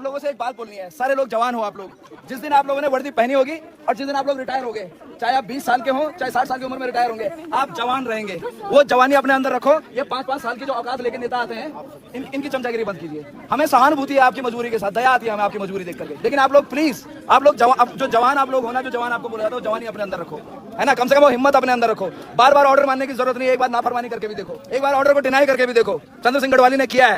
लोगों से एक बात बोलनी है, सारे लोग जवान हो आप लोग। जिस दिन आप लोगों ने वर्दी पहनी होगी और जिस दिन आप लोग रिटायर होंगे, चाहे आप 20 साल के हो चाहे 60 साल की उम्र में रिटायर होंगे, आप जवान रहेंगे। वो जवानी अपने अंदर रखो। ये 5-5 साल की जो औकात लेके नेता आते हैं, इनकी चमचागिरी बंद कीजिए। हमें सहानुभूति है आपकी मजबूरी के साथ, दया आती है हमें आपकी मजबूरी देख करके। लेकिन आप लोग प्लीज, आप लोग जो जवान आप लोग होना, जो जवान आपको बोला जाता है, वो जवानी अपने अंदर रखो, है ना। कम से कम वो हिम्मत अपने अंदर रखो। बार बार ऑर्डर मानने की जरूरत नहीं है, एक बार नाफरमानी करके भी देखो, एक बार ऑर्डर को डिनाई करके भी देखो। चंद्र सिंह गढ़वाली ने किया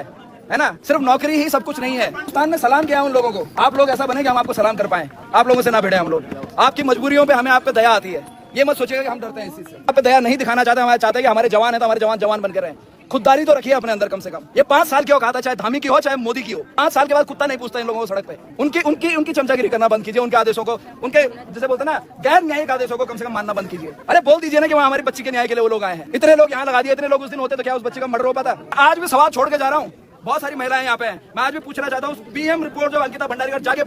है ना। सिर्फ नौकरी ही सब कुछ नहीं है। हिंदुस्तान में सलाम किया उन लोगों को। आप लोग ऐसा बने कि हम आपको सलाम कर पाए, आप लोगों से ना भिड़े हम लोग। आपकी मजबूरियों पे हमें आप पे दया आती है, ये मत सोचिएगा कि हम डरते हैं इस चीज से। आप पे दया नहीं दिखाना चाहते, हमारे चाहते हैं कि हमारे जवान है तो हमारे जवान जवान बन के रहें। खुददारी तो रखिए अपने अंदर कम से कम। ये 5 साल की औकात है, चाहे धामी की हो चाहे मोदी की हो। 5 साल के बाद कुत्ता नहीं पूछता इन लोगों को सड़क पे। उनकी चमचागिरी करना बंद कीजिए। उनके आदेशों को, उनके जैसे बोलते हैं ना, गैर न्यायिक आदेशों को कम से कम मानना बंद कीजिए। अरे बोल दीजिए ना कि वहाँ हमारी बच्ची के न्याय के लिए वो लोग आए हैं। इतने लोग यहाँ लगा दिए, इतने लोग उस दिन होते तो क्या उस बच्चे का मर्डर हो पाता। आज भी सवाल छोड़ के जा रहा हूँ। बहुत सारी महिलाएं यहाँ पे हैं। मैं आज भी पूछना चाहता हूँ, पीएम रिपोर्ट जो अंकिता भंडारी का, जाके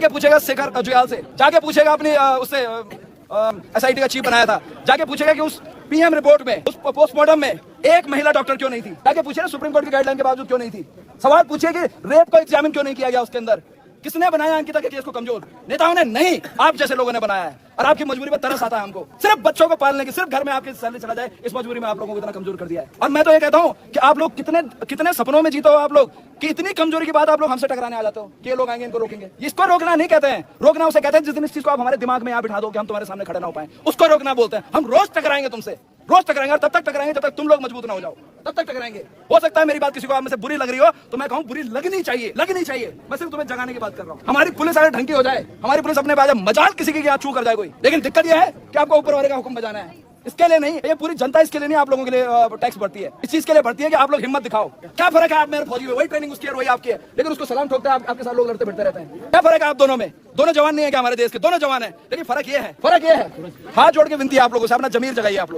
पूछेगा शेखर जुयाल से, जाके पूछेगा अपनी उससे एसआईटी का चीफ बनाया था, जाके पूछेगा कि उस पीएम रिपोर्ट में, उस पोस्टमार्टम में एक महिला डॉक्टर क्यों नहीं थी। जाके पूछे ना सुप्रीम कोर्ट की गाइडलाइन के बावजूद क्यों नहीं थी। सवाल पूछिए कि रेप को एग्जामिन क्यों नहीं किया गया उसके अंदर। किसने बनाया अंकिता के केस को कमजोर? नेताओं ने नहीं, आप जैसे लोगों ने बनाया है। और आपकी मजबूरी में तरस आता है हमको। सिर्फ बच्चों को पालने की, सिर्फ घर में आपके सैलरी चला जाए, इस मजबूरी में आप लोगों को इतना कमजोर कर दिया है। और मैं तो ये कहता हूँ कि आप लोग कितने सपनों में जीते हो आप लोग, कि इतनी कमजोरी की बात आप लोग हमसे टकराने आ जाते हो कि ये लोग आएंगे इनको रोकेंगे। इसको रोकना नहीं कहते हैं, रोकना उसे कहते हैं जिस दिन इस चीज को आप हमारे दिमाग में यहाँ बिठा दो कि हम तुम्हारे सामने खड़े ना हो पाए, उसको रोकना बोलते हैं। हम रोज टकराएंगे तुमसे, रोज टकराएंगे, और तब तक टकराएंगे जब तक तुम लोग मजबूत ना हो जाओ, तब तक टकराएंगे। हो सकता है मेरी बात किसी को आप में से बुरी लग रही हो, तो मैं कहूँ बुरी लगनी चाहिए। मैं सिर्फ तुम्हें जगाने की बात कर रहा हूँ। हमारी पुलिस अगर ढंग की हो जाए, हमारी पुलिस अपने पास मजाल किसी की छू कर जाए कोई, लेकिन दिक्कत यह है कि आपको ऊपर वाले का हुक्म बजाना है। इसके लिए नहीं, ये पूरी जनता इसके लिए नहीं, आप लोगों के लिए टैक्स भरती है, इस चीज के लिए भरती है कि आप लोग हिम्मत दिखाओ। क्या फर्क है, आप मेरे फौजी में वही ट्रेनिंग उसकी है, वही आपकी है, लेकिन उसको सलाम ठोकते हैं, आपके साथ लोग लड़ते फिरते रहते हैं। क्या फर्क है आप दोनों में? दोनों जवान नहीं है क्या हमारे देश के? दोनों जवान है, लेकिन फर्क ये है, हाथ जोड़ के विनती है आप लोगों से, अपना जमीर जगाइए आप लोग।